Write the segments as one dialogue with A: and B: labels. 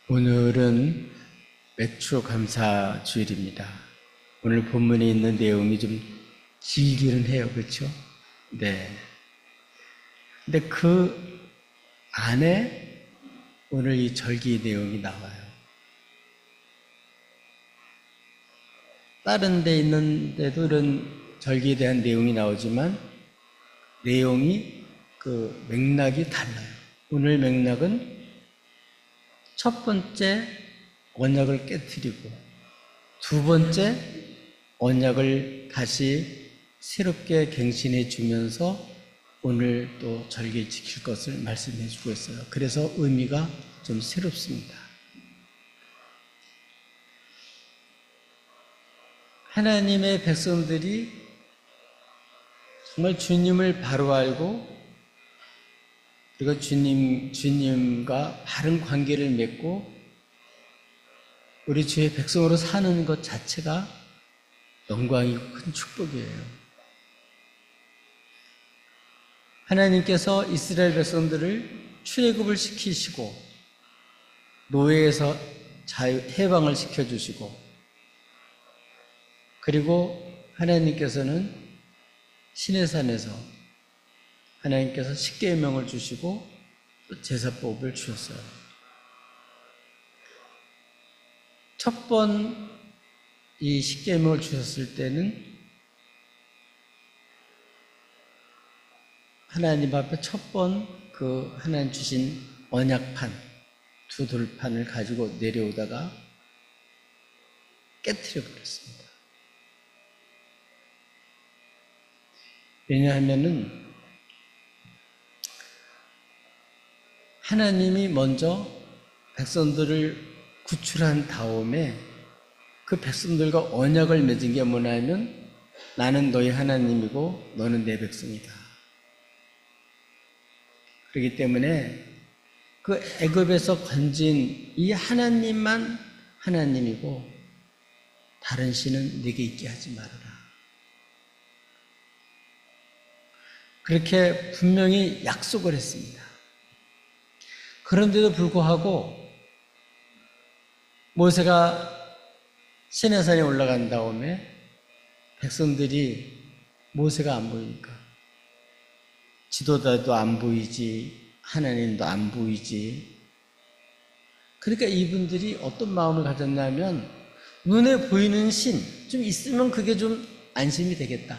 A: 오늘은 매추 감사 주일입니다. 오늘 본문에 있는 내용이 좀 길기는 해요. 그렇죠? 네. 근데 그 안에 오늘 이 절기 내용이 나와요. 다른 데 있는데도 이런 절기에 대한 내용이 나오지만 내용이 그 맥락이 달라요. 오늘 맥락은 첫 번째 언약을 깨트리고 두 번째 언약을 다시 새롭게 갱신해 주면서 오늘 또 절기 지킬 것을 말씀해 주고 있어요. 그래서 의미가 좀 새롭습니다. 하나님의 백성들이 정말 주님을 바로 알고 그리고 주님과 바른 관계를 맺고 우리 주의 백성으로 사는 것 자체가 영광이고 큰 축복이에요. 하나님께서 이스라엘 백성들을 출애굽을 시키시고 노예에서 해방을 시켜주시고 그리고 하나님께서는 시내산에서 하나님께서 십계명을 주시고 제사법을 주셨어요. 첫 번 이 십계명을 주셨을 때는 하나님 앞에 첫 번 그 하나님 주신 언약판 두 돌판을 가지고 내려오다가 깨트려 버렸습니다. 왜냐하면은 하나님이 먼저 백성들을 구출한 다음에 그 백성들과 언약을 맺은 게 뭐냐면 나는 너희 하나님이고 너는 내 백성이다. 그렇기 때문에 그 애굽에서 건진 이 하나님만 하나님이고 다른 신은 네게 있게 하지 말아라. 그렇게 분명히 약속을 했습니다. 그런데도 불구하고 모세가 시내산에 올라간 다음에 백성들이 모세가 안 보이니까 지도자도 안 보이지 하나님도 안 보이지. 그러니까 이분들이 어떤 마음을 가졌냐면 눈에 보이는 신 좀 있으면 그게 좀 안심이 되겠다.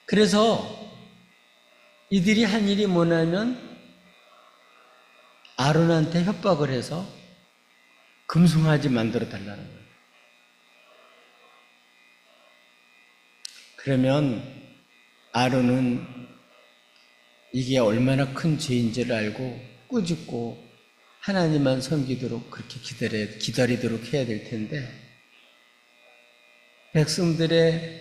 A: 그래서 이들이 한 일이 뭐냐면 아론한테 협박을 해서 금송아지 만들어 달라는 거예요. 그러면 아론은 이게 얼마나 큰 죄인지를 알고 꾸짖고 하나님만 섬기도록 그렇게 기다리도록 해야 될 텐데 백성들의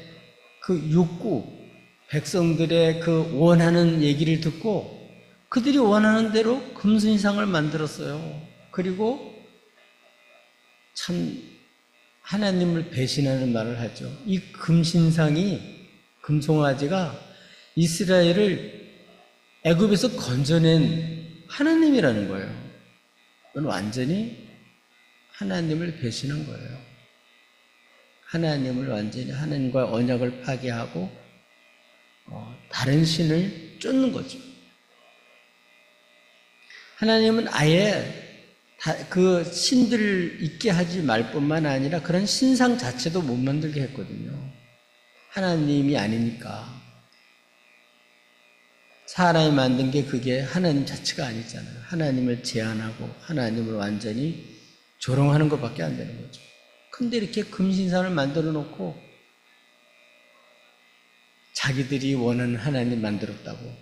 A: 그 욕구 백성들의 그 원하는 얘기를 듣고 그들이 원하는 대로 금신상을 만들었어요. 그리고 참 하나님을 배신하는 말을 하죠. 이 금신상이 금송아지가 이스라엘을 애굽에서 건져낸 하나님이라는 거예요. 이건 완전히 하나님을 배신한 거예요. 하나님을 완전히 하나님과 언약을 파괴하고 다른 신을 쫓는 거죠. 하나님은 아예 그 신들을 있게 하지 말 뿐만 아니라 그런 신상 자체도 못 만들게 했거든요. 하나님이 아니니까. 사람이 만든 게 그게 하나님 자체가 아니잖아요. 하나님을 제한하고 하나님을 완전히 조롱하는 것밖에 안 되는 거죠. 근데 이렇게 금신상을 만들어 놓고 자기들이 원하는 하나님 만들었다고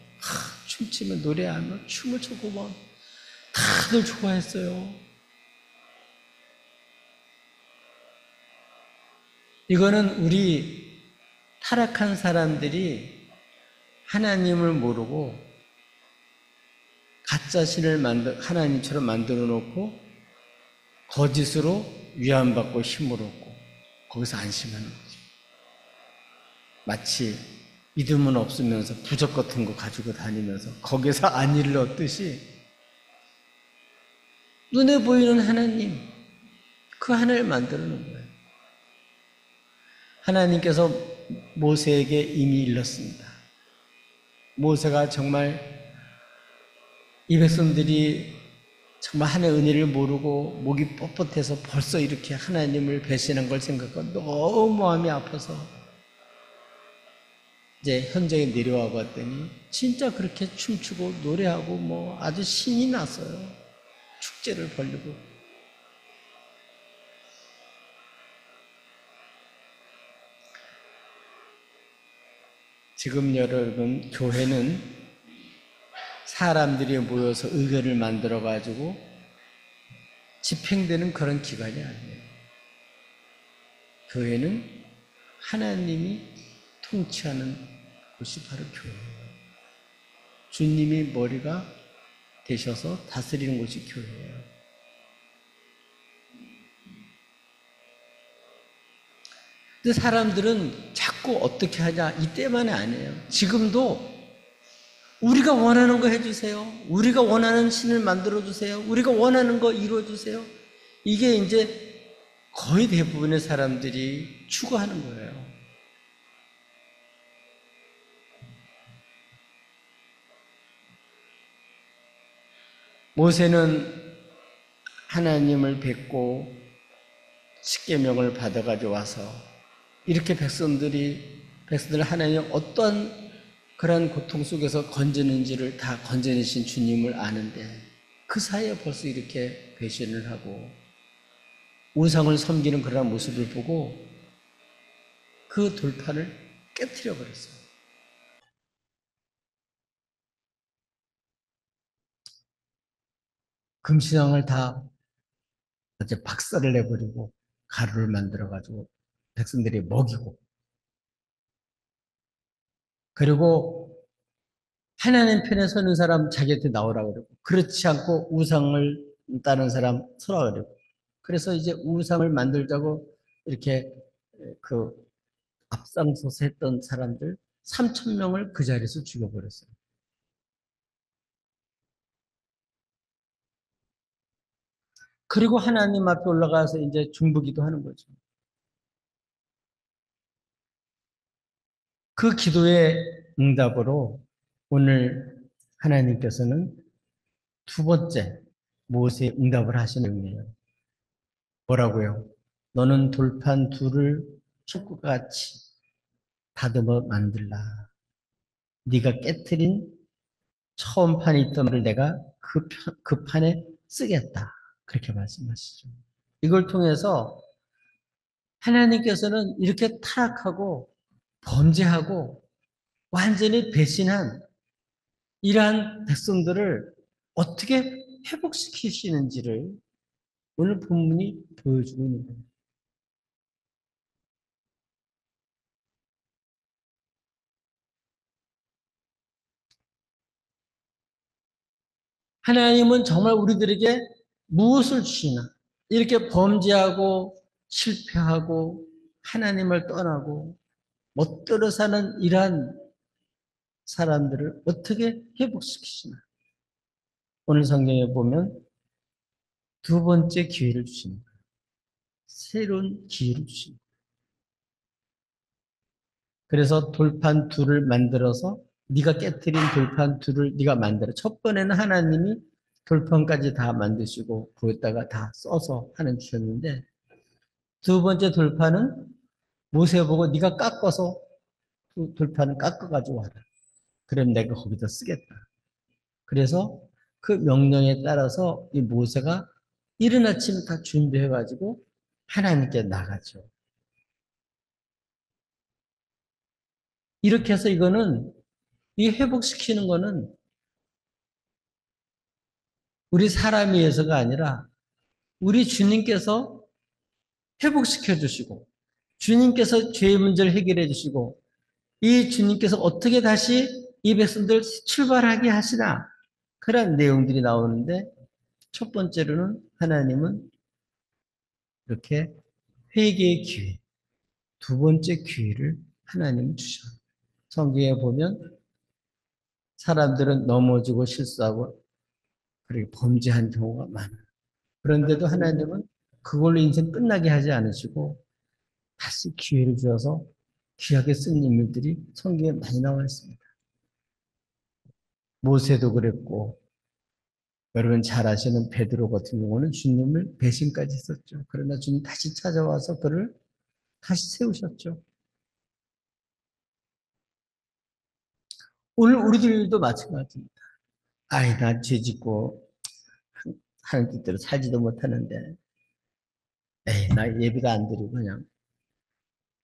A: 춤추며 노래하며 춤을 추고 막 다들 좋아했어요. 이거는 우리 타락한 사람들이 하나님을 모르고 가짜 신을 하나님처럼 만들어 놓고 거짓으로 위안받고 힘을 얻고 거기서 안심하는 거죠. 마치 믿음은 없으면서 부적 같은 거 가지고 다니면서 거기서 안위를 얻듯이 눈에 보이는 하나님, 그 하나님을 만들어 놓은 거예요. 하나님께서 모세에게 이미 일렀습니다. 모세가 정말 이 백성들이 정말 하나님의 은혜를 모르고 목이 뻣뻣해서 벌써 이렇게 하나님을 배신한 걸 생각하고 너무 마음이 아파서 이제 현장에 내려와 봤더니 진짜 그렇게 춤추고 노래하고 뭐 아주 신이 났어요. 축제를 벌리고. 지금 여러분 교회는 사람들이 모여서 의견을 만들어 가지고 집행되는 그런 기관이 아니에요. 교회는 하나님이 통치하는 곳이 바로 교회예요. 주님이 머리가 되셔서 다스리는 곳이 교회예요. 근데 사람들은 자꾸 어떻게 하냐 이때만이 아니에요. 지금도 우리가 원하는 거 해주세요. 우리가 원하는 신을 만들어주세요. 우리가 원하는 거 이루어주세요. 이게 이제 거의 대부분의 사람들이 추구하는 거예요. 모세는 하나님을 뵙고 십계명을 받아가지고 와서 이렇게 백성들 하나님 어떠한 그런 고통 속에서 건지는지를 다 건져내신 주님을 아는데 그 사이에 벌써 이렇게 배신을 하고 우상을 섬기는 그런 모습을 보고 그 돌판을 깨트려 버렸어요. 금신왕을 다 이제 박살을 내버리고 가루를 만들어가지고 백성들이 먹이고 그리고 하나님 편에 서는 사람 자기한테 나오라고 그러고 그렇지 않고 우상을 따는 사람 서라 그러고 그래서 이제 우상을 만들자고 이렇게 그 앞장서서 했던 사람들 3천 명을 그 자리에서 죽여버렸어요. 그리고 하나님 앞에 올라가서 이제 중보기도 하는 거죠. 그 기도의 응답으로 오늘 하나님께서는 두 번째 모세의 응답을 하시는 의미예요. 뭐라고요? 너는 돌판 둘을 축구같이 다듬어 만들라. 네가 깨트린 처음 판에 있던 말을 내가 그 판에 쓰겠다. 그렇게 말씀하시죠. 이걸 통해서 하나님께서는 이렇게 타락하고 범죄하고 완전히 배신한 이러한 백성들을 어떻게 회복시키시는지를 오늘 본문이 보여주고 있는 거예요. 하나님은 정말 우리들에게 무엇을 주시나? 이렇게 범죄하고 실패하고 하나님을 떠나고 멋대로 사는 이러한 사람들을 어떻게 회복시키시나? 오늘 성경에 보면 두 번째 기회를 주십니다. 새로운 기회를 주십니다. 그래서 돌판 둘을 만들어서 네가 깨트린 돌판 둘을 네가 만들어. 첫 번에는 하나님이 돌판까지 다 만드시고 거기다가 다 써서 하는 주셨는데 두 번째 돌판은 모세 보고 네가 깎아서 돌판을 깎아가지고 와라. 그럼 내가 거기다 쓰겠다. 그래서 그 명령에 따라서 이 모세가 이른 아침 다 준비해가지고 하나님께 나가죠. 이렇게 해서 이거는 이 회복시키는 거는 우리 사람에 의해서가 아니라 우리 주님께서 회복시켜 주시고 주님께서 죄의 문제를 해결해 주시고 이 주님께서 어떻게 다시 이 백성들 출발하게 하시나 그런 내용들이 나오는데 첫 번째로는 하나님은 이렇게 회개의 기회, 두 번째 기회를 하나님은 주셔요. 성경에 보면 사람들은 넘어지고 실수하고 그리고 범죄한 경우가 많아요. 그런데도 하나님은 그걸로 인생 끝나게 하지 않으시고 다시 기회를 주어서 귀하게 쓴 인물들이 성경에 많이 나와 있습니다. 모세도 그랬고 여러분 잘 아시는 베드로 같은 경우는 주님을 배신까지 했었죠. 그러나 주님 다시 찾아와서 그를 다시 세우셨죠. 오늘 우리들도 마찬가지입니다. 아이, 나 죄 짓고 하는 뜻대로 살지도 못하는데 에이, 나 예배도 안 드리고 그냥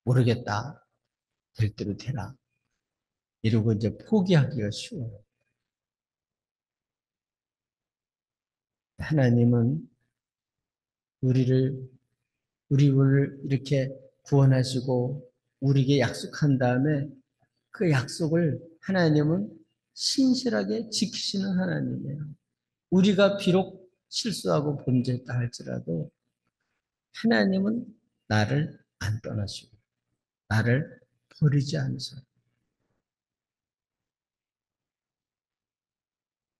A: 모르겠다. 될 대로 되라. 이러고 이제 포기하기가 쉬워요. 하나님은 우리를 우리를 이렇게 구원하시고 우리에게 약속한 다음에 그 약속을 하나님은 신실하게 지키시는 하나님이에요. 우리가 비록 실수하고 범죄했다 할지라도 하나님은 나를 안 떠나시고 나를 버리지 않으셔.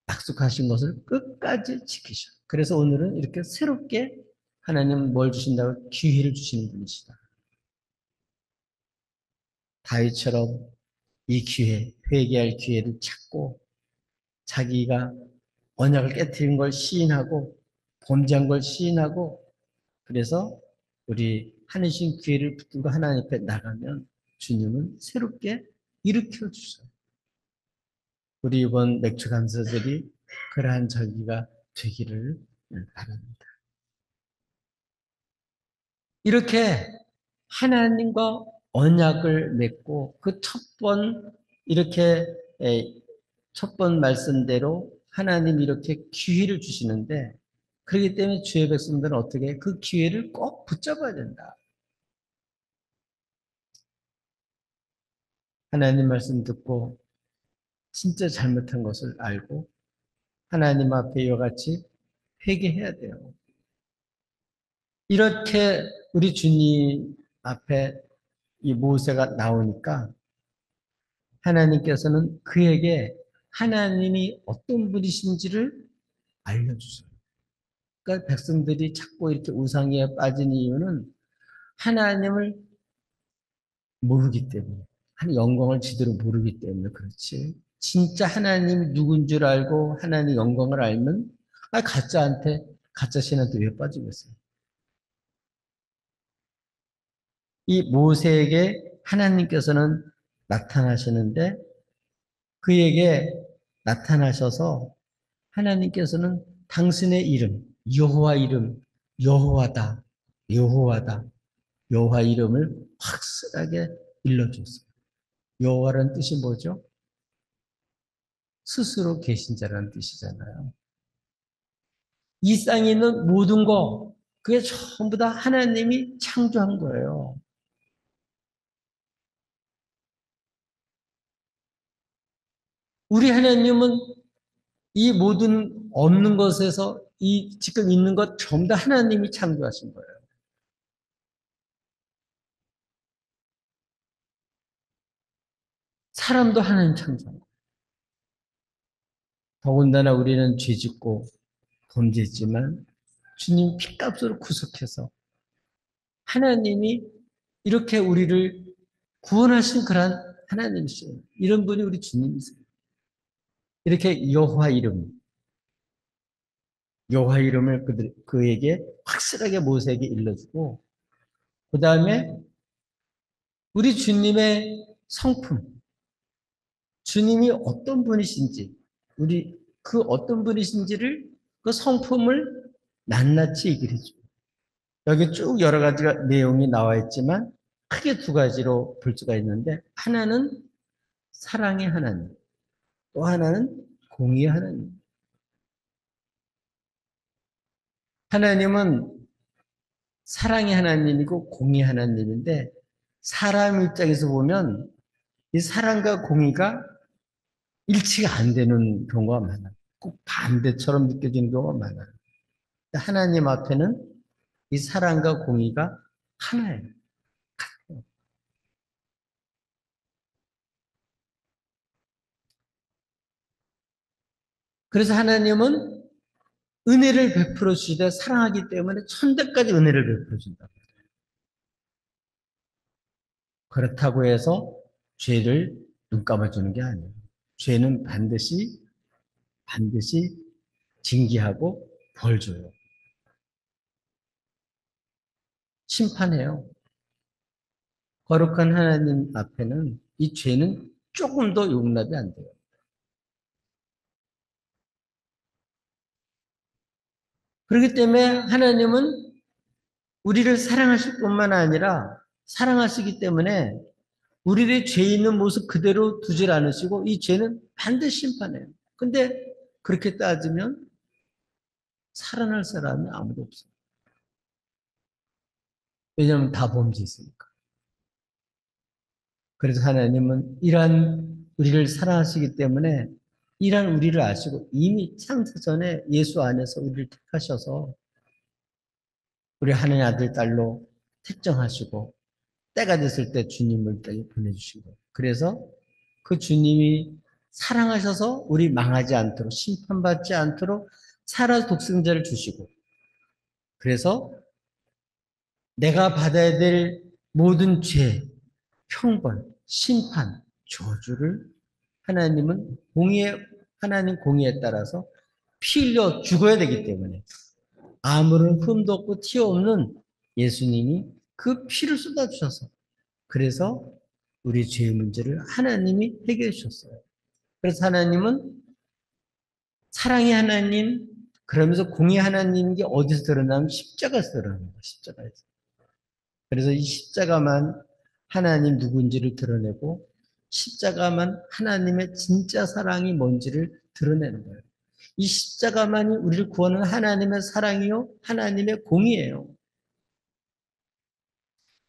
A: 약속하신 것을 끝까지 지키셔. 그래서 오늘은 이렇게 새롭게 하나님은 뭘 주신다고 기회를 주시는 분이시다. 다윗처럼 이 기회, 회개할 기회를 찾고 자기가 언약을 깨뜨린 걸 시인하고 범죄한 걸 시인하고 그래서 우리 하늘신 기회를 붙들고 하나님 앞에 나가면 주님은 새롭게 일으켜 주셔요. 우리 이번 맥주 감사절이 그러한 절기가 되기를 바랍니다. 이렇게 하나님과 언약을 맺고 그 첫 번 이렇게 첫 번 말씀대로 하나님 이렇게 기회를 주시는데 그렇기 때문에 주의 백성들은 어떻게 그 기회를 꼭 붙잡아야 된다. 하나님 말씀 듣고 진짜 잘못한 것을 알고 하나님 앞에 이와 같이 회개해야 돼요. 이렇게 우리 주님 앞에 이 모세가 나오니까 하나님께서는 그에게 하나님이 어떤 분이신지를 알려주셔요. 그러니까 백성들이 자꾸 이렇게 우상에 빠진 이유는 하나님을 모르기 때문에, 한 영광을 제대로 모르기 때문에 그렇지. 진짜 하나님이 누군 줄 알고 하나님 영광을 알면 가짜 신한테 왜 빠지겠어요? 이 모세에게 하나님께서는 나타나시는데 그에게 나타나셔서 하나님께서는 당신의 이름, 여호와 이름, 여호와다, 여호와다, 여호와 이름을 확실하게 일러줬어요. 여호와라는 뜻이 뭐죠? 스스로 계신 자라는 뜻이잖아요. 이 땅에 있는 모든 거, 그게 전부 다 하나님이 창조한 거예요. 우리 하나님은 이 모든 없는 것에서 이 지금 있는 것 전부 다 하나님이 창조하신 거예요. 사람도 하나님 창조한 거예요. 더군다나 우리는 죄짓고 범죄했지만 주님 피값으로 구속해서 하나님이 이렇게 우리를 구원하신 그런 하나님이시요. 이런 분이 우리 주님이세요. 이렇게 여호와 이름을 그에게 확실하게 모세에게 일러주고 그 다음에 우리 주님의 성품, 주님이 어떤 분이신지, 우리 그 어떤 분이신지를 그 성품을 낱낱이 얘기를 해줘요. 여기 쭉 여러 가지가 내용이 나와 있지만 크게 두 가지로 볼 수가 있는데 하나는 사랑의 하나님, 또 하나는 공의의 하나님. 하나님은 사랑의 하나님이고 공의의 하나님인데 사람 입장에서 보면 이 사랑과 공의가 일치가 안 되는 경우가 많아요. 꼭 반대처럼 느껴지는 경우가 많아요. 하나님 앞에는 이 사랑과 공의가 하나예요. 그래서 하나님은 은혜를 베풀어 주시되 사랑하기 때문에 천대까지 은혜를 베풀어 준다. 그렇다고 해서 죄를 눈 감아주는 게 아니에요. 죄는 반드시 징계하고 벌 줘요. 심판해요. 거룩한 하나님 앞에는 이 죄는 조금 더 용납이 안 돼요. 그렇기 때문에 하나님은 우리를 사랑하실 뿐만 아니라 사랑하시기 때문에 우리의 죄 있는 모습 그대로 두질 않으시고 이 죄는 반드시 심판해요. 근데 그렇게 따지면 살아날 사람이 아무도 없어요. 왜냐하면 다 범죄했으니까. 그래서 하나님은 이러한 우리를 사랑하시기 때문에 이러한 우리를 아시고 이미 창세전에 예수 안에서 우리를 택하셔서 우리 하나님 아들 딸로 택정하시고 때가 됐을 때 주님을 보내주시고 그래서 그 주님이 사랑하셔서 우리 망하지 않도록 심판받지 않도록 살아 독생자를 주시고 그래서 내가 받아야 될 모든 죄, 형벌, 심판, 저주를 하나님 공의에 따라서 피 흘려 죽어야 되기 때문에 아무런 흠도 없고 티 없는 예수님이 그 피를 쏟아주셔서 그래서 우리 죄의 문제를 하나님이 해결해 주셨어요. 그래서 하나님은 사랑의 하나님, 그러면서 공의 하나님인 게 어디서 드러나면 십자가에서 드러나는 거예요. 십자가에서. 그래서 이 십자가만 하나님 누군지를 드러내고 십자가만 하나님의 진짜 사랑이 뭔지를 드러내는 거예요. 이 십자가만이 우리를 구하는 하나님의 사랑이요, 하나님의 공의예요.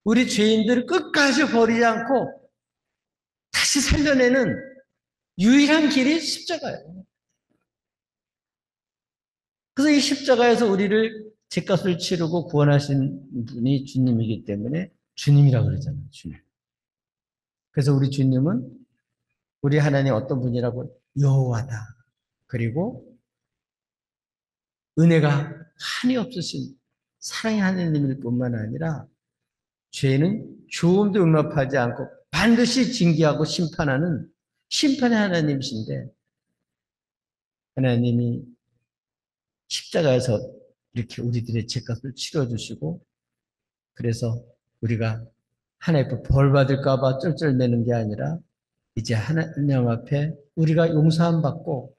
A: 우리 죄인들을 끝까지 버리지 않고 다시 살려내는 유일한 길이 십자가예요. 그래서 이 십자가에서 우리를 죄값을 치르고 구원하신 분이 주님이기 때문에 주님이라고 그러잖아요. 주님. 그래서 우리 주님은 우리 하나님 어떤 분이라고 여호와다. 그리고 은혜가 한이 없으신 사랑의 하나님일 뿐만 아니라 죄는 조금도 용납하지 않고 반드시 징계하고 심판하는 심판의 하나님이신데 하나님이 십자가에서 이렇게 우리들의 죄값을 치러주시고 그래서 우리가 하나님 앞에 벌 받을까 봐 쩔쩔매는 게 아니라 이제 하나님 앞에 우리가 용서함 받고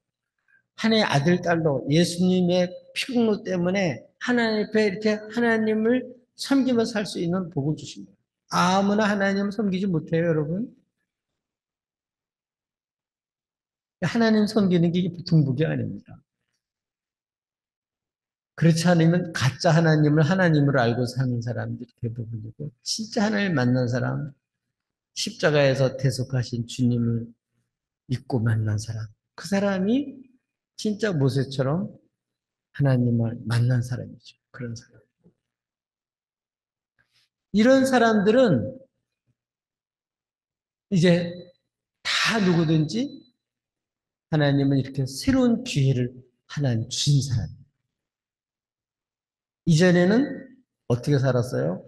A: 하나님의 아들 딸로 예수님의 피국로 때문에 하나님 앞에 이렇게 하나님을 섬기며 살 수 있는 복을 주십니다. 아무나 하나님을 섬기지 못해요, 여러분. 하나님 섬기는 게 보통 복이 아닙니다. 그렇지 않으면 가짜 하나님을 하나님으로 알고 사는 사람들이 대부분이고 진짜 하나님을 만난 사람, 십자가에서 대속하신 주님을 믿고 만난 사람, 그 사람이 진짜 모세처럼 하나님을 만난 사람이죠. 그런 사람. 이런 사람들은 이제 다 누구든지 하나님은 이렇게 새로운 기회를 하나님 주신 사람. 이전에는 어떻게 살았어요?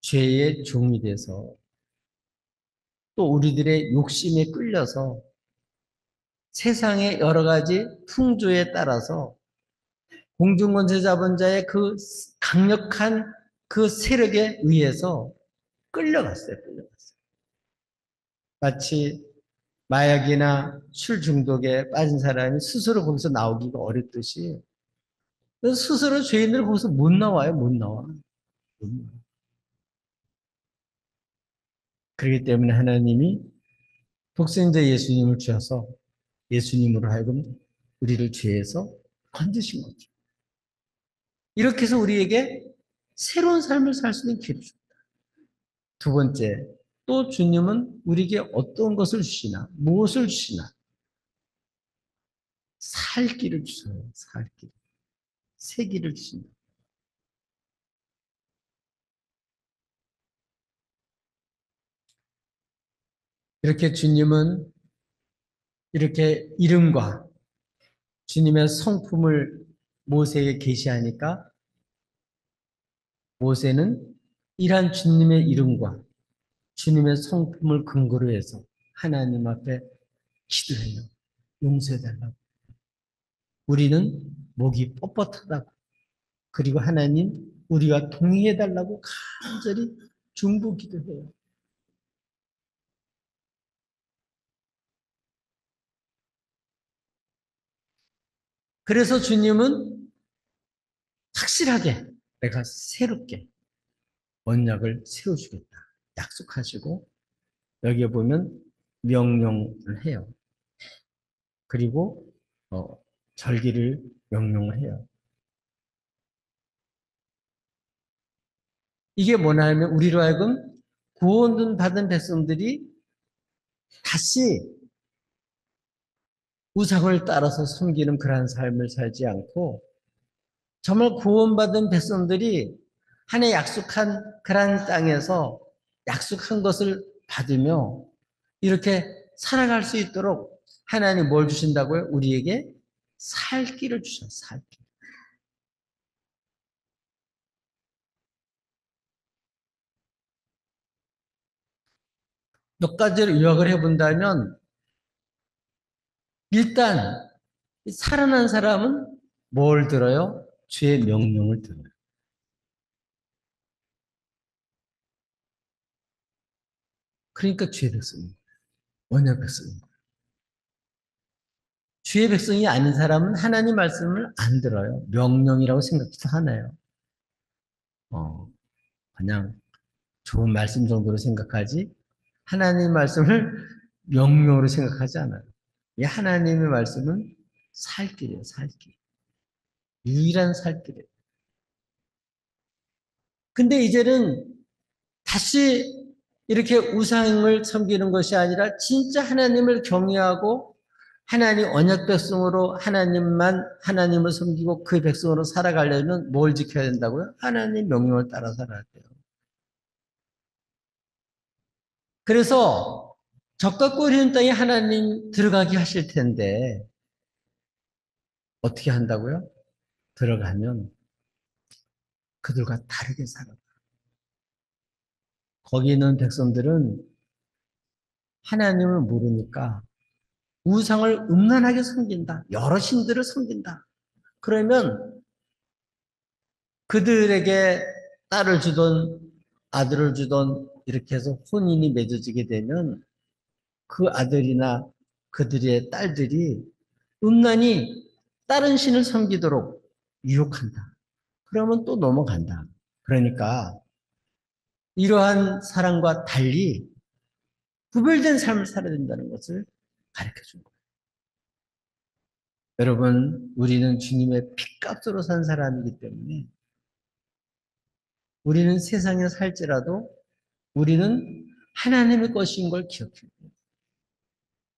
A: 죄의 종이 돼서 또 우리들의 욕심에 끌려서 세상의 여러 가지 풍조에 따라서 공중권세 잡은 자의 그 강력한 그 세력에 의해서 끌려갔어요. 마치 마약이나 술 중독에 빠진 사람이 스스로 거기서 나오기가 어렵듯이 스스로 죄인들 거기서 못 나와요. 못 나와. 못 나와. 그렇기 때문에 하나님이 독생자 예수님을 주셔서 예수님으로 하여금 우리를 죄에서 건지신 거죠. 이렇게 해서 우리에게 새로운 삶을 살 수 있는 기회를 줍니다. 두 번째, 또 주님은 우리에게 어떤 것을 주시나, 무엇을 주시나, 살 길을 주셔요. 살 길. 새 길을 주십니다. 이렇게 주님은 이렇게 이름과 주님의 성품을 모세에게 계시하니까 모세는 이러한 주님의 이름과 주님의 성품을 근거로 해서 하나님 앞에 기도해요. 용서해달라고. 우리는 목이 뻣뻣하다고. 그리고 하나님 우리와 동의해달라고 간절히 중보기도해요. 그래서 주님은 확실하게 내가 새롭게 언약을 세워주겠다 약속하시고 여기에 보면 명령을 해요. 그리고 절기를 명령을 해요. 이게 뭐냐 하면 우리로 하여금 구원 받은 백성들이 다시 우상을 따라서 섬기는 그러한 삶을 살지 않고 정말 구원받은 백성들이 하나님 약속한 그러한 땅에서 약속한 것을 받으며 이렇게 살아갈 수 있도록 하나님 뭘 주신다고요? 우리에게 살 길을 주셔요. 살 길. 몇 가지를 요약을 해본다면 일단 살아난 사람은 뭘 들어요? 주의 명령을 들어요. 그러니까 주의 백성입니다. 언약 백성입니다. 주의 백성이 아닌 사람은 하나님 말씀을 안 들어요. 명령이라고 생각도 하나요? 어, 그냥 좋은 말씀 정도로 생각하지 하나님 말씀을 명령으로 생각하지 않아요. 이 하나님의 말씀은 살 길이에요. 살 길. 유일한 살 길이에요. 근데 이제는 다시 이렇게 우상을 섬기는 것이 아니라 진짜 하나님을 경외하고 하나님 언약 백성으로 하나님만 하나님을 섬기고 그 백성으로 살아가려면 뭘 지켜야 된다고요? 하나님 명령을 따라 살아야 돼요. 그래서 적과 꿀이 있는 땅에 하나님 들어가게 하실 텐데 어떻게 한다고요? 들어가면 그들과 다르게 살아. 거기 있는 백성들은 하나님을 모르니까 우상을 음란하게 섬긴다. 여러 신들을 섬긴다. 그러면 그들에게 딸을 주던 아들을 주던 이렇게 해서 혼인이 맺어지게 되면 그 아들이나 그들의 딸들이 음란히 다른 신을 섬기도록 유혹한다. 그러면 또 넘어간다. 그러니까 이러한 사랑과 달리 구별된 삶을 살아야 된다는 것을 가르쳐 준 거예요. 여러분, 우리는 주님의 피값으로 산 사람이기 때문에 우리는 세상에 살지라도 우리는 하나님의 것인 걸 기억해야 돼요.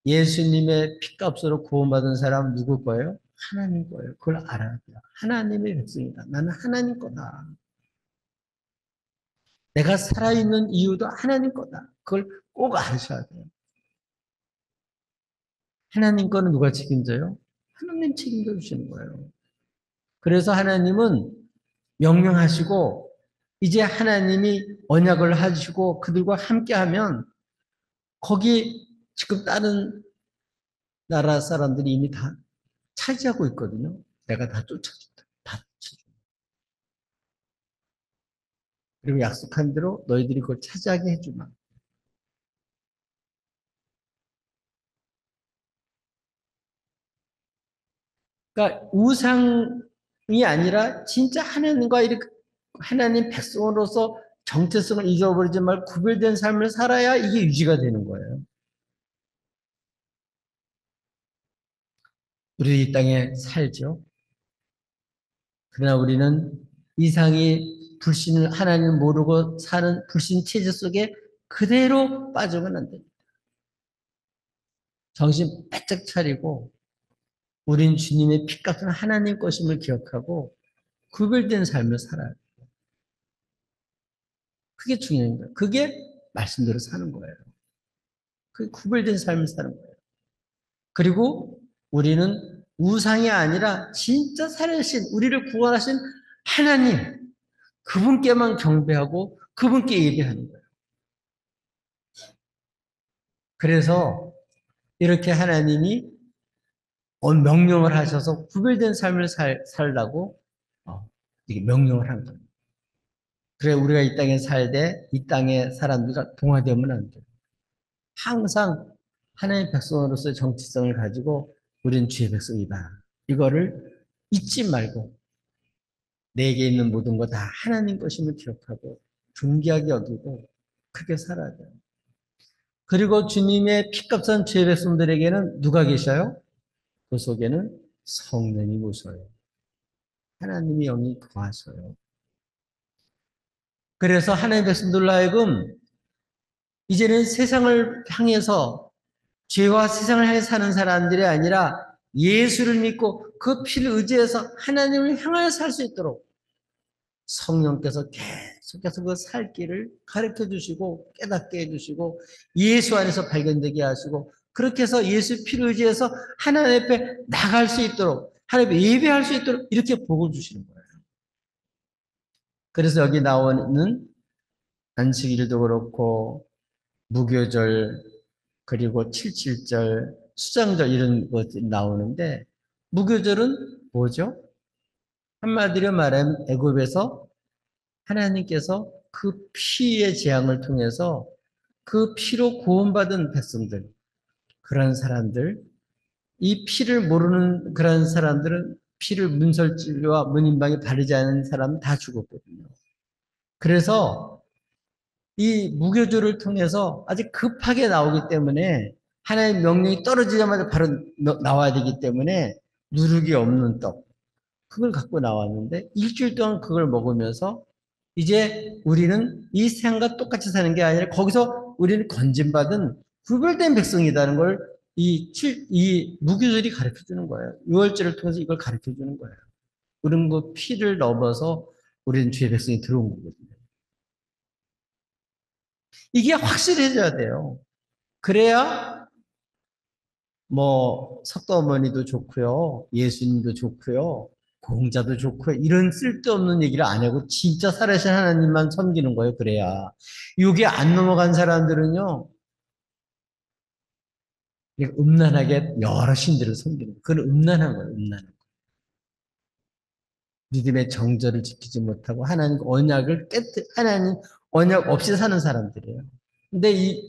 A: 예수님의 피값으로 구원받은 사람 누구 거예요? 하나님 거예요. 그걸 알아야 돼요. 하나님의 백성이다. 나는 하나님 거다. 내가 살아있는 이유도 하나님 거다. 그걸 꼭 아셔야 돼요. 하나님 거는 누가 책임져요? 하나님 책임져 주시는 거예요. 그래서 하나님은 명령하시고 이제 하나님이 언약을 하시고 그들과 함께하면 거기 지금 다른 나라 사람들이 이미 다 차지하고 있거든요. 내가 다 쫓아준다. 다 쫓아준다. 그리고 약속한 대로 너희들이 그걸 차지하게 해주마. 그러니까 우상이 아니라 진짜 하나님과 이렇게 하나님 백성으로서 정체성을 잊어버리지 말고 구별된 삶을 살아야 이게 유지가 되는 거예요. 우리 이 땅에 살죠. 그러나 우리는 이상이 불신을 하나님을 모르고 사는 불신 체제 속에 그대로 빠져면 안 됩니다. 정신 바짝 차리고 우린 주님의 피값은 하나님 것임을 기억하고 구별된 삶을 살아요. 그게 중요한 거예요. 그게 말씀대로 사는 거예요. 그 구별된 삶을 사는 거예요. 그리고 우리는 우상이 아니라 진짜 살아계신 우리를 구원하신 하나님, 그분께만 경배하고 그분께 예배하는 거예요. 그래서 이렇게 하나님이 명령을 하셔서 구별된 삶을 살라고 이게 명령을 한 거예요. 그래 우리가 이 땅에 살되 이 땅의 사람들과 동화되면 안 돼요. 항상 하나님의 백성으로서의 정체성을 가지고 우리는 주의 백성이다. 이거를 잊지 말고 내게 있는 모든 거 다 하나님 것임을 기억하고 존귀하게 여기고 크게 살아야 돼요. 그리고 주님의 피값은 주의 백성들에게는 누가 계셔요? 그 속에는 성령이 오셔요. 하나님이 영이 거하셔요. 그래서 하나님의 백성들로 하여금 이제는 세상을 향해서 죄와 세상을 향해 사는 사람들이 아니라 예수를 믿고 그 피를 의지해서 하나님을 향하여 살 수 있도록 성령께서 계속해서 그 살 길을 가르쳐 주시고 깨닫게 해주시고 예수 안에서 발견되게 하시고 그렇게 해서 예수 피를 의지해서 하나님 앞에 나갈 수 있도록 하나님 예배할 수 있도록 이렇게 복을 주시는 거예요. 그래서 여기 나오는 안식일도 그렇고 무교절 그리고 77절 수장절 이런 것들이 나오는데 무교절은 뭐죠? 한마디로 말하면 애굽에서 하나님께서 그 피의 재앙을 통해서 그 피로 구원받은 백성들, 그런 사람들, 이 피를 모르는 그런 사람들은 피를 문설주와 문인방에 바르지 않은 사람은 다 죽었거든요. 그래서 이 무교절을 통해서 아주 급하게 나오기 때문에 하나님의 명령이 떨어지자마자 바로 나와야 되기 때문에 누룩이 없는 떡, 그걸 갖고 나왔는데 일주일 동안 그걸 먹으면서 이제 우리는 이 세상과 똑같이 사는 게 아니라 거기서 우리는 건진받은 구별된 백성이라는 걸 이 무교절이 가르쳐 주는 거예요. 유월절을 통해서 이걸 가르쳐 주는 거예요. 그런 그 피를 넘어서 우리는 주의 백성이 들어온 거거든요. 이게 확실해져야 돼요. 그래야 뭐 석도 어머니도 좋고요. 예수님도 좋고요. 공자도 좋고요. 이런 쓸데없는 얘기를 안 하고 진짜 살아계신 하나님만 섬기는 거예요. 그래야. 이게 안 넘어간 사람들은요. 음란하게 여러 신들을 섬기는 거예요. 그건 음란한 거예요. 음란한 거. 믿음의 정절을 지키지 못하고 하나님 언약을 하나님 언약 없이 사는 사람들이에요. 근데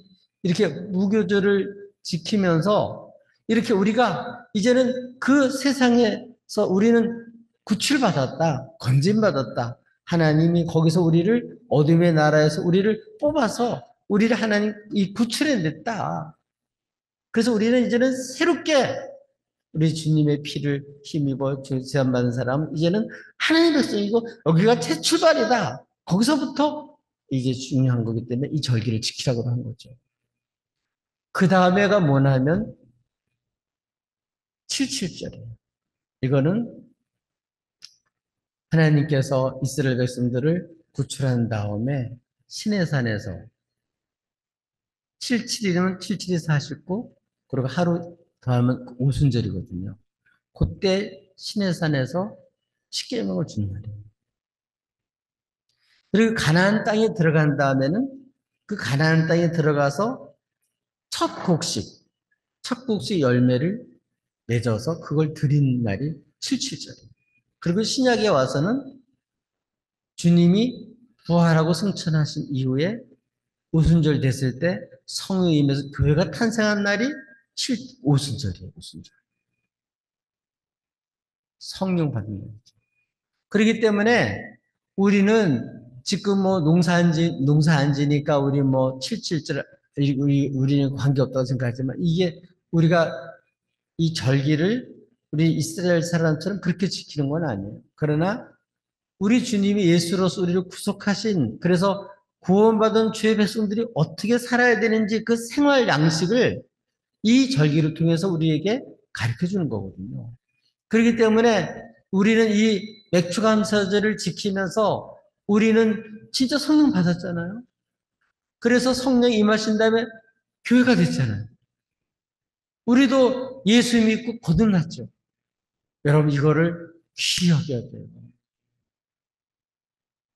A: 이렇게 무교절을 지키면서 이렇게 우리가 이제는 그 세상에서 우리는 구출받았다, 건진받았다. 하나님이 거기서 우리를 어둠의 나라에서 우리를 뽑아서 우리를 하나님 이 구출해냈다. 그래서 우리는 이제는 새롭게 우리 주님의 피를 힘입어 제한받은 사람 이제는 하나님의 백성이고 여기가 새 출발이다. 거기서부터 이게 중요한 거기 때문에 이 절기를 지키라고 한 거죠. 그 다음에가 뭐냐면 77절이에요. 이거는 하나님께서 이스라엘 백성들을 구출한 다음에 시내산에서 77일이면 77이 49 그리고 하루 더하면 오순절이거든요. 그때 시내산에서 십계명을 준 날이에요. 그리고 가나안 땅에 들어간 다음에는 그 가나안 땅에 들어가서 첫 곡식 열매를 맺어서 그걸 드린 날이 77절이에요. 그리고 신약에 와서는 주님이 부활하고 승천하신 이후에 오순절 됐을 때 성령이 임해서 교회가 탄생한 날이 오순절이에요. 오순절. 성령 받는 날이죠. 그렇기 때문에 우리는 지금 뭐 농사 안 지니까 우리 뭐 77절 우리는 관계없다고 생각하지만 이게 우리가 이 절기를 우리 이스라엘 사람처럼 그렇게 지키는 건 아니에요. 그러나 우리 주님이 예수로서 우리를 구속하신 그래서 구원받은 주의 백성들이 어떻게 살아야 되는지 그 생활 양식을 이 절기를 통해서 우리에게 가르쳐 주는 거거든요. 그렇기 때문에 우리는 이 맥주감사절을 지키면서 우리는 진짜 성령 받았잖아요. 그래서 성령 임하신 다음에 교회가 됐잖아요. 우리도 예수 믿고 거듭났죠. 여러분 이거를 귀히 여겨야 돼요.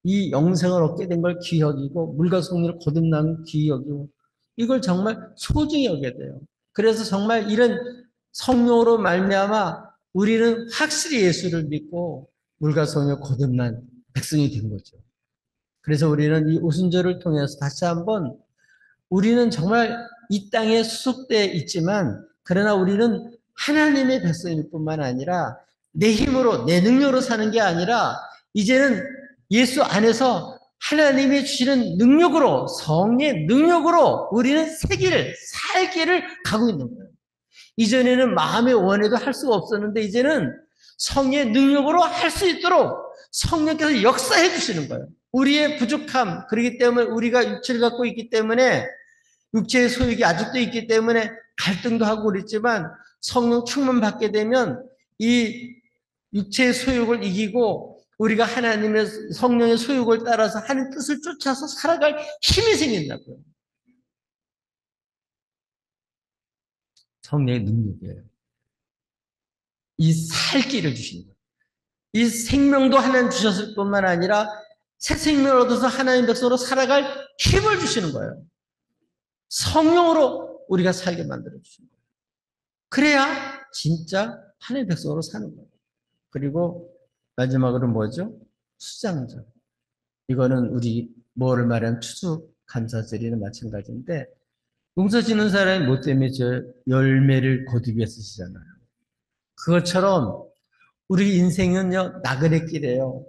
A: 이 영생을 얻게 된 걸 귀히 여기고 물과 성령을 거듭나는 귀히 여기고 이걸 정말 소중히 여겨야 돼요. 그래서 정말 이런 성령으로 말미암아 우리는 확실히 예수를 믿고 물과 성령을 거듭난 백성이 된 거죠. 그래서 우리는 이 오순절을 통해서 다시 한번 우리는 정말 이 땅에 수속되어 있지만 그러나 우리는 하나님의 백성일 뿐만 아니라 내 힘으로 내 능력으로 사는 게 아니라 이제는 예수 안에서 하나님이 주시는 능력으로 성령의 능력으로 우리는 살 길을 가고 있는 거예요. 이전에는 마음의 원해도 할 수가 없었는데 이제는 성령의 능력으로 할 수 있도록 성령께서 역사해 주시는 거예요. 우리의 부족함, 그렇기 때문에 우리가 육체를 갖고 있기 때문에 육체의 소욕이 아직도 있기 때문에 갈등도 하고 그랬지만 성령 충만 받게 되면 이 육체의 소욕을 이기고 우리가 하나님의 성령의 소욕을 따라서 하나님 뜻을 쫓아서 살아갈 힘이 생긴다고요. 성령의 능력이에요. 이 살 길을 주시는 거예요. 이 생명도 하나님 주셨을 뿐만 아니라 새 생명을 얻어서 하나님 백성으로 살아갈 힘을 주시는 거예요. 성령으로 우리가 살게 만들어 주시는 거예요. 그래야 진짜 하나님 백성으로 사는 거예요. 그리고 마지막으로 뭐죠? 수장절. 이거는 우리 뭐를 말하는 추수감사절이나 마찬가지인데 농사 짓는 사람이 뭐 때문에 저 열매를 거두기 위해서 쓰잖아요. 그것처럼 우리 인생은요 나그네 길이에요.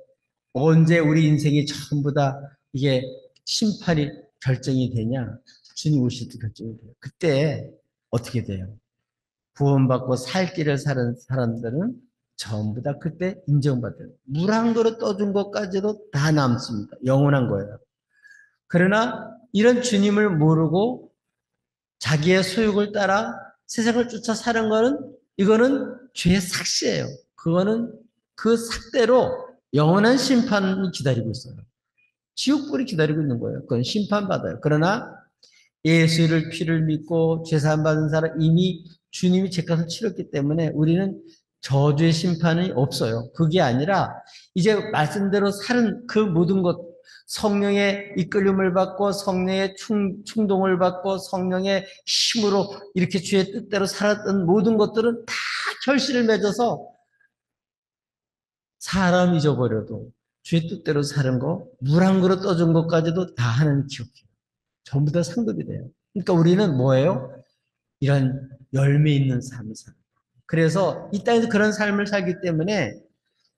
A: 언제 우리 인생이 전부 다 이게 심판이 결정이 되냐? 주님 오실 때 결정이 돼요. 그때 어떻게 돼요? 구원받고 살 길을 사는 사람들은 전부 다 그때 인정받아요. 물 한 그릇 떠준 것까지도 다 남습니다. 영원한 거예요. 그러나 이런 주님을 모르고 자기의 소욕을 따라 세상을 쫓아 사는 거는 이거는 죄의 삭시예요. 그거는 그 삭대로 영원한 심판이 기다리고 있어요. 지옥불이 기다리고 있는 거예요. 그건 심판받아요. 그러나 예수를 피를 믿고 죄사함 받은 사람 이미 주님이 죄값을 치렀기 때문에 우리는 저주의 심판이 없어요. 그게 아니라 이제 말씀대로 사는 그 모든 것 성령의 이끌림을 받고 성령의 충동을 받고 성령의 힘으로 이렇게 주의 뜻대로 살았던 모든 것들은 다 결실을 맺어서 사람 잊어버려도 주의 뜻대로 사는 거, 물 한 그릇 떠준 것까지도 다 하나님 기억해요. 전부 다 상급이 돼요. 그러니까 우리는 뭐예요? 이런 열매 있는 삶을 살아요. 그래서 이 땅에서 그런 삶을 살기 때문에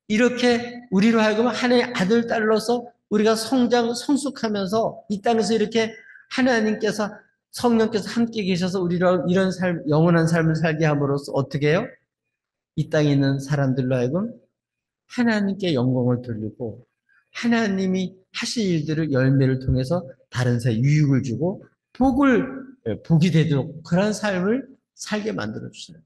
A: 이렇게 우리로 하여금 하나님의 아들, 딸로서 우리가 성숙하면서 이 땅에서 이렇게 하나님께서 성령께서 함께 계셔서 우리로 이런 삶, 영원한 삶을 살게 함으로써 어떻게 해요? 이 땅에 있는 사람들로 하여금 하나님께 영광을 돌리고 하나님이 하실 일들을 열매를 통해서 다른 사람에 유익을 주고 복이 되도록 그런 삶을 살게 만들어 주셔요.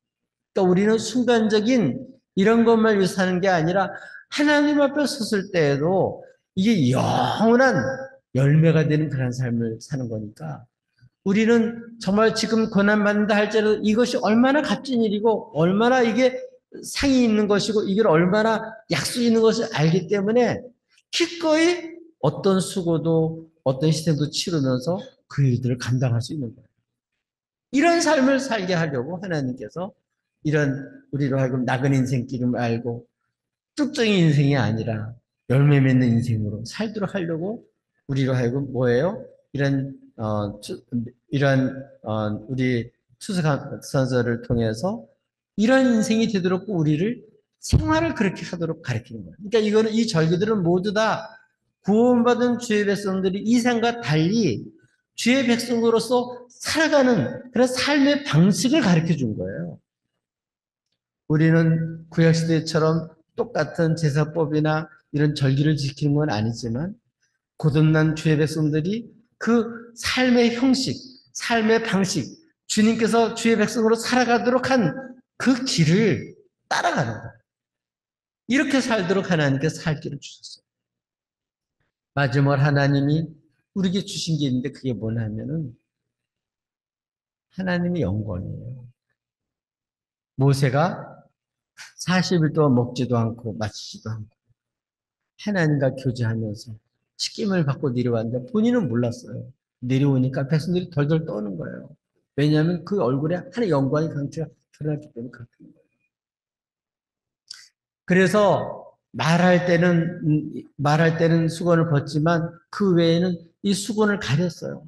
A: 그러니까 우리는 순간적인 이런 것만 위해 사는 게 아니라 하나님 앞에 섰을 때에도 이게 영원한 열매가 되는 그런 삶을 사는 거니까 우리는 정말 지금 고난받는다 할지라도 이것이 얼마나 값진 일이고 얼마나 이게 상이 있는 것이고 이게 얼마나 약속이 있는 것을 알기 때문에 기꺼이 어떤 수고도 어떤 희생도 치르면서 그 일들을 감당할 수 있는 거예요. 이런 삶을 살게 하려고 하나님께서 이런 우리로 하여금 나그네 인생길을 알고 뚝정이 인생이 아니라 열매 맺는 인생으로 살도록 하려고 우리로 하여금 뭐예요? 우리 추수감사절을 통해서 이런 인생이 되도록 우리를 생활을 그렇게 하도록 가르치는 거예요. 그러니까 이거는 이 절기들은 모두 다 구원받은 주의 백성들이 이생과 달리 주의 백성으로서 살아가는 그런 삶의 방식을 가르쳐 준 거예요. 우리는 구약시대처럼 똑같은 제사법이나 이런 절기를 지키는 건 아니지만 거듭난 주의 백성들이 그 삶의 형식, 삶의 방식, 주님께서 주의 백성으로 살아가도록 한 그 길을 따라가는 거예요. 이렇게 살도록 하나님께서 살 길을 주셨어요. 마지막 하나님이 우리에게 주신 게 있는데 그게 뭐냐면은 하나님의 영광이에요. 모세가 40일 동안 먹지도 않고 마시지도 않고 하나님과 교제하면서 식김을 받고 내려왔는데 본인은 몰랐어요. 내려오니까 백성들이 덜덜 떠는 거예요. 왜냐하면 그 얼굴에 하나의 영광이 강추가 드러났기 때문에 그렇게 된 거예요. 그래서 말할 때는 수건을 벗지만 그 외에는 이 수건을 가렸어요.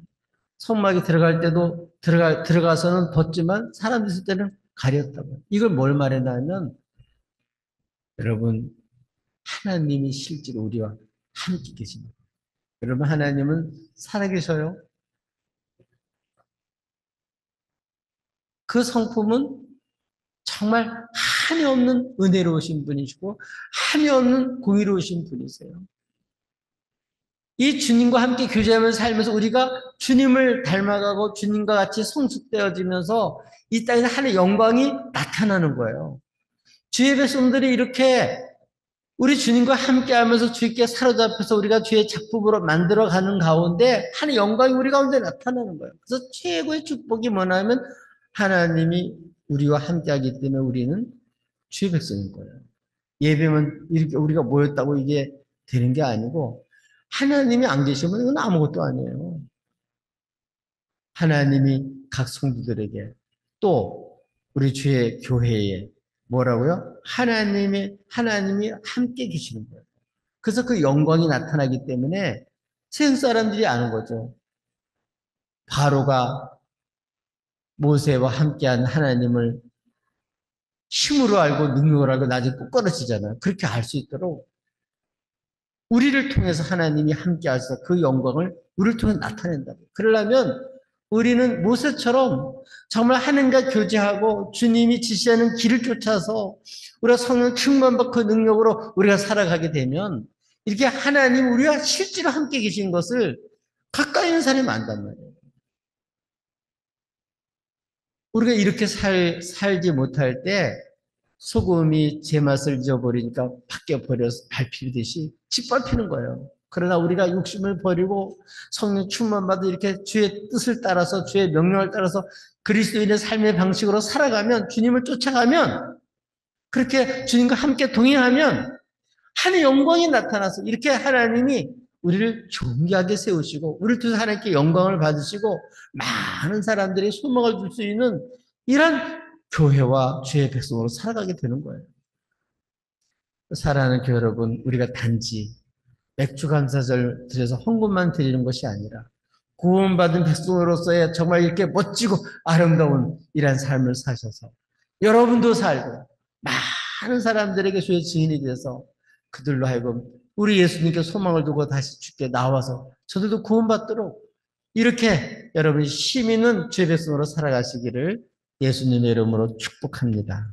A: 성막에 들어갈 때도 들어가서는 벗지만 사람 있을 때는 가렸다고. 이걸 뭘 말하냐면 여러분 하나님이 실제로 우리와 함께 계십니다. 여러분 하나님은 살아계셔요. 그 성품은 정말 한이 없는 은혜로우신 분이시고 한이 없는 공의로우신 분이세요. 이 주님과 함께 교제하면서 살면서 우리가 주님을 닮아가고 주님과 같이 성숙되어지면서 이 땅에 하나님의 영광이 나타나는 거예요. 주의 백성들이 이렇게 우리 주님과 함께하면서 주님께 사로잡혀서 우리가 주의 작품으로 만들어가는 가운데 하나님의 영광이 우리 가운데 나타나는 거예요. 그래서 최고의 축복이 뭐냐면 하나님이 우리와 함께하기 때문에 우리는 주의 백성인 거예요. 예배면 이렇게 우리가 모였다고 이게 되는 게 아니고 하나님이 안 계시면 이건 아무것도 아니에요. 하나님이 각 성도들에게 또 우리 주의 교회에 뭐라고요? 하나님이 함께 계시는 거예요. 그래서 그 영광이 나타나기 때문에 세상 사람들이 아는 거죠. 바로가 모세와 함께한 하나님을 힘으로 알고 능력을 알고 나중에 꼭 떨어지잖아요. 그렇게 알 수 있도록 우리를 통해서 하나님이 함께 하셔서 그 영광을 우리를 통해 나타낸다고. 그러려면 우리는 모세처럼 정말 하나님과 교제하고 주님이 지시하는 길을 쫓아서 우리가 성령 충만받고 그 능력으로 우리가 살아가게 되면 이렇게 하나님 우리와 실제로 함께 계신 것을 가까이 있는 사람이 안단 말이에요. 우리가 이렇게 살지 못할 때 소금이 제맛을 잊어버리니까 바뀌어 버려서 밟히듯이 짓밟히는 거예요. 그러나 우리가 욕심을 버리고 성령 충만 받아 이렇게 주의 뜻을 따라서 주의 명령을 따라서 그리스도인의 삶의 방식으로 살아가면 주님을 쫓아가면 그렇게 주님과 함께 동행하면 하나님의 영광이 나타나서 이렇게 하나님이 우리를 존귀하게 세우시고 우리를 통해서 하나님께 영광을 받으시고 많은 사람들이 소망을 줄 수 있는 이런 교회와 주의 백성으로 살아가게 되는 거예요. 사랑하는 교회 여러분, 우리가 단지 맥주 감사절 드려서 헌금만 드리는 것이 아니라 구원받은 백성으로서의 정말 이렇게 멋지고 아름다운 이런 삶을 사셔서 여러분도 살고 많은 사람들에게 주의 증인이 돼서 그들로 하여금 우리 예수님께 소망을 두고 다시 주께 나와서 저들도 구원받도록 이렇게 여러분이 힘 있는 주의 백성으로 살아가시기를 예수님의 이름으로 축복합니다.